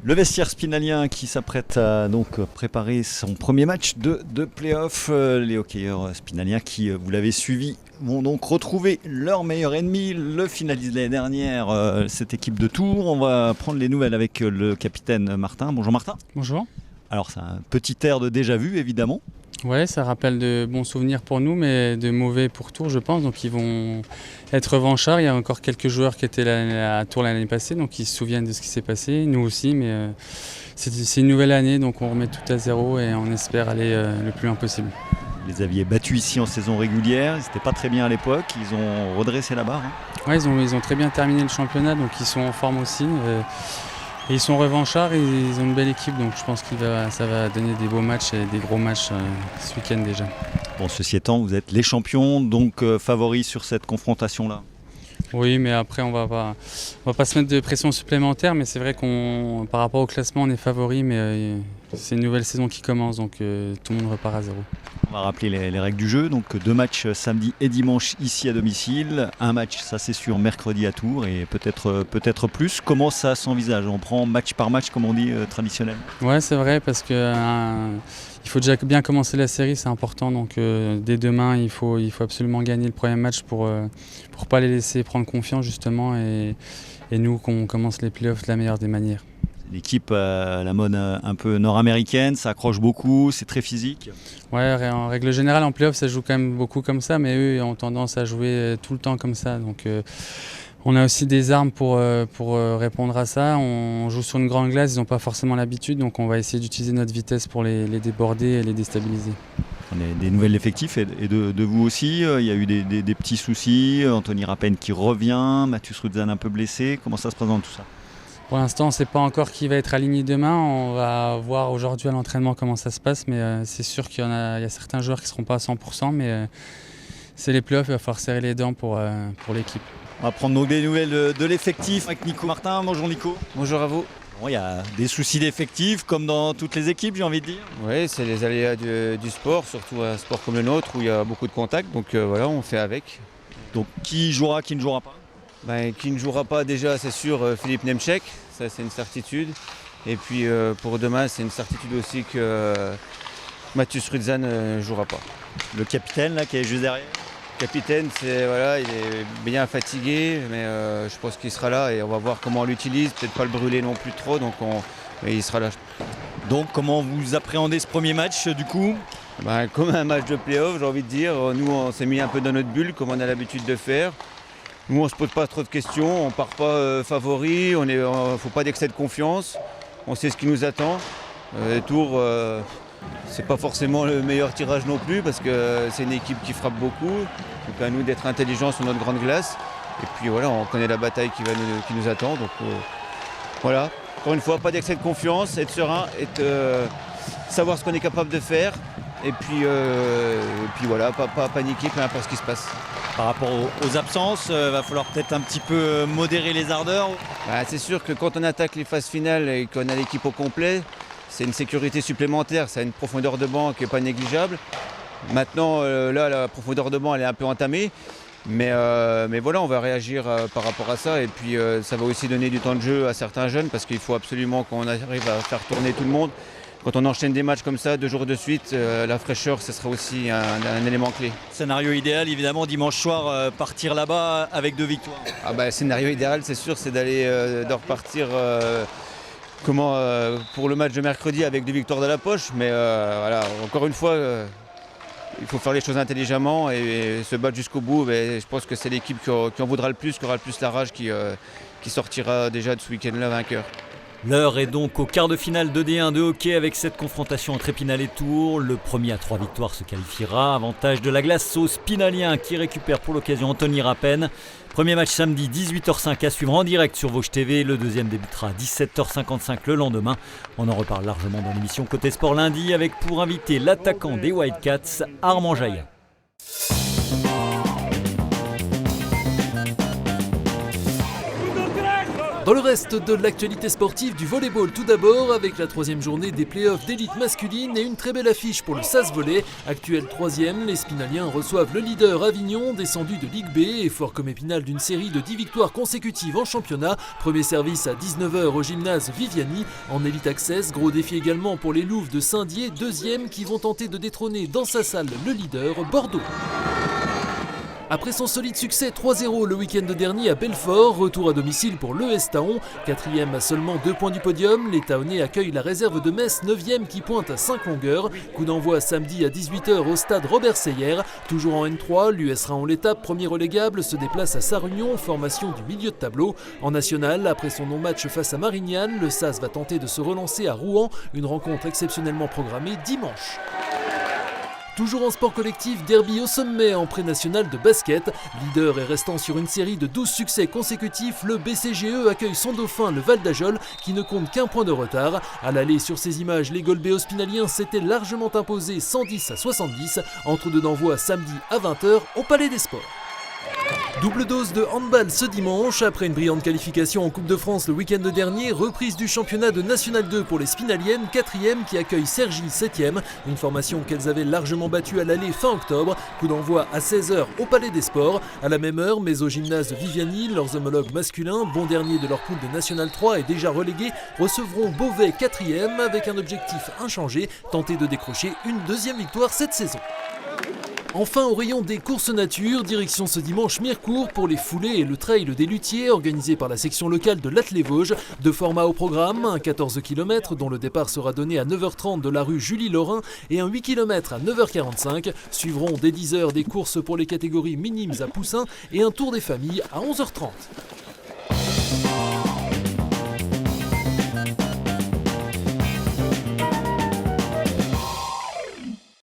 Le vestiaire spinalien qui s'apprête à donc préparer son premier match de play-off. Les hockeyeurs spinaliens qui, vous l'avez suivi, vont donc retrouver leur meilleur ennemi, le finaliste de l'année dernière, cette équipe de Tours. On va prendre les nouvelles avec le capitaine Martin. Bonjour Martin. Bonjour. Alors c'est un petit air de déjà-vu évidemment. Ouais, ça rappelle de bons souvenirs pour nous, mais de mauvais pour Tours, je pense. Donc ils vont être revanchards. Il y a encore quelques joueurs qui étaient à Tours l'année passée, donc ils se souviennent de ce qui s'est passé. Nous aussi, mais c'est une nouvelle année, donc on remet tout à zéro et on espère aller le plus loin possible. Vous les aviez battus ici en saison régulière, ils n'étaient pas très bien à l'époque, ils ont redressé la barre. Ouais, ils ont très bien terminé le championnat, donc ils sont en forme aussi. Et ils sont revanchards et ils ont une belle équipe, donc je pense que ça va donner des beaux matchs et des gros matchs ce week-end déjà. Bon, ceci étant, vous êtes les champions, donc favoris sur cette confrontation-là. Oui, mais après on va pas se mettre de pression supplémentaire, mais c'est vrai qu'on par rapport au classement on est favori, mais c'est une nouvelle saison qui commence, donc tout le monde repart à zéro. On va rappeler les règles du jeu, donc 2 matchs samedi et dimanche ici à domicile, un match ça c'est sûr mercredi à Tours et peut-être plus. Comment ça s'envisage? On prend match par match comme on dit traditionnel? Ouais, c'est vrai parce que il faut déjà bien commencer la série, c'est important, donc dès demain il faut absolument gagner le premier match pour pas les laisser prendre confiance justement et nous qu'on commence les playoffs de la meilleure des manières. L'équipe à la mode un peu nord-américaine, ça accroche beaucoup, c'est très physique. Ouais, en règle générale en playoff ça joue quand même beaucoup comme ça, mais eux ont tendance à jouer tout le temps comme ça, donc on a aussi des armes pour répondre à ça. On joue sur une grande glace, ils n'ont pas forcément l'habitude, donc on va essayer d'utiliser notre vitesse pour les déborder et les déstabiliser. On a des nouvelles effectifs et de vous aussi. Il y a eu des petits soucis. Anthony Rappen qui revient, Mathus Rudzan un peu blessé. Comment ça se présente tout ça? Pour l'instant, on ne sait pas encore qui va être aligné demain. On va voir aujourd'hui à l'entraînement comment ça se passe, mais c'est sûr qu'il y a certains joueurs qui ne seront pas à 100%, mais c'est les playoffs, il va falloir serrer les dents pour l'équipe. On va prendre donc des nouvelles de l'effectif avec Nico Martin. Bonjour Nico. Bonjour à vous. Bon, il y a des soucis d'effectifs comme dans toutes les équipes, j'ai envie de dire. Oui, c'est les aléas du sport, surtout un sport comme le nôtre où il y a beaucoup de contacts. Donc voilà, on fait avec. Donc qui jouera, qui ne jouera pas? Qui ne jouera pas déjà, c'est sûr, Philippe Nemchek, ça c'est une certitude. Et puis pour demain, c'est une certitude aussi que Mathus Rudzan ne jouera pas. Le capitaine là qui est juste derrière? Capitaine, il est bien fatigué, mais je pense qu'il sera là et on va voir comment on l'utilise, peut-être pas le brûler non plus trop, mais il sera là. Donc comment vous appréhendez ce premier match du coup? Comme un match de play-off, j'ai envie de dire. Nous, on s'est mis un peu dans notre bulle, comme on a l'habitude de faire. Nous, on ne se pose pas trop de questions, on ne part pas favori, il ne faut pas d'excès de confiance, on sait ce qui nous attend. Tours, c'est pas forcément le meilleur tirage non plus parce que c'est une équipe qui frappe beaucoup. Donc à nous d'être intelligents sur notre grande glace. Et puis voilà, on connaît la bataille qui nous attend. Donc voilà, encore une fois, pas d'excès de confiance, être serein, savoir ce qu'on est capable de faire. Et puis voilà, pas paniquer, peu importe ce qui se passe. Par rapport aux absences, va falloir peut-être un petit peu modérer les ardeurs. C'est sûr que quand on attaque les phases finales et qu'on a l'équipe au complet, c'est une sécurité supplémentaire, ça a une profondeur de banc qui n'est pas négligeable. Maintenant, là, la profondeur de banc elle est un peu entamée, mais voilà, on va réagir par rapport à ça. Et puis ça va aussi donner du temps de jeu à certains jeunes parce qu'il faut absolument qu'on arrive à faire tourner tout le monde. Quand on enchaîne des matchs comme ça, 2 jours de suite, la fraîcheur, ce sera aussi un élément clé. Scénario idéal, évidemment, dimanche soir, partir là-bas avec 2 victoires. Scénario idéal, c'est sûr, c'est de repartir pour le match de mercredi avec 2 victoires dans la poche. Mais voilà, encore une fois, il faut faire les choses intelligemment et se battre jusqu'au bout. Mais je pense que c'est l'équipe qui en voudra le plus, qui aura le plus la rage, qui sortira déjà de ce week-end-là vainqueur. L'heure est donc au quart de finale de D1 de hockey avec cette confrontation entre Épinal et Tours. Le premier à 3 victoires se qualifiera. Avantage de la glace aux Spinaliens qui récupère pour l'occasion Anthony Rappen. Premier match samedi 18h05 à suivre en direct sur Vosges TV. Le deuxième débutera à 17h55 le lendemain. On en reparle largement dans l'émission Côté Sport lundi avec pour invité l'attaquant des Wildcats, Armand Jaillat. Dans le reste de l'actualité sportive du volleyball tout d'abord, avec la 3e journée des playoffs d'élite masculine et une très belle affiche pour le SAS Volley. Actuel 3e, les Spinaliens reçoivent le leader Avignon, descendu de Ligue B et fort comme Épinal d'une série de 10 victoires consécutives en championnat. Premier service à 19h au gymnase Viviani. En Elite Access, gros défi également pour les Louves de Saint-Dié, 2e, qui vont tenter de détrôner dans sa salle le leader Bordeaux. Après son solide succès 3-0 le week-end dernier à Belfort, retour à domicile pour l'ES Taon. 4e à seulement 2 points du podium, les Taonnais accueillent la réserve de Metz, 9e qui pointe à 5 longueurs. Coup d'envoi samedi à 18h au stade Robert Seyer. Toujours en N3, l'US Raon l'étape, premier relégable, se déplace à Sarre-Union, formation du milieu de tableau. En national, après son non-match face à Marignane, le SAS va tenter de se relancer à Rouen, une rencontre exceptionnellement programmée dimanche. Toujours en sport collectif, derby au sommet en pré-national de basket. Leader et restant sur une série de 12 succès consécutifs, le BCGE accueille son dauphin, le Val d'Ajol, qui ne compte qu'un point de retard. À l'aller sur ces images, les Golbéo-Spinaliens s'étaient largement imposés 110-70, entre deux d'envoi samedi à 20h au Palais des Sports. Double dose de handball ce dimanche, après une brillante qualification en Coupe de France le week-end dernier, reprise du championnat de National 2 pour les Spinaliennes, 4e qui accueille Cergy 7e, une formation qu'elles avaient largement battue à l'aller fin octobre. Coup d'envoi à 16h au Palais des Sports. À la même heure, mais au gymnase Viviani, leurs homologues masculins, bon dernier de leur poule de National 3 et déjà relégués, recevront Beauvais 4e avec un objectif inchangé, tenter de décrocher une 2e victoire cette saison. Enfin, au rayon des courses nature, direction ce dimanche Mirecourt pour les foulées et le trail des Luthiers organisé par la section locale de l'Attelé-Vosges. Deux formats au programme, un 14 km dont le départ sera donné à 9h30 de la rue Julie-Laurin et un 8 km à 9h45. Suivront dès 10h des courses pour les catégories minimes à Poussin et un tour des familles à 11h30.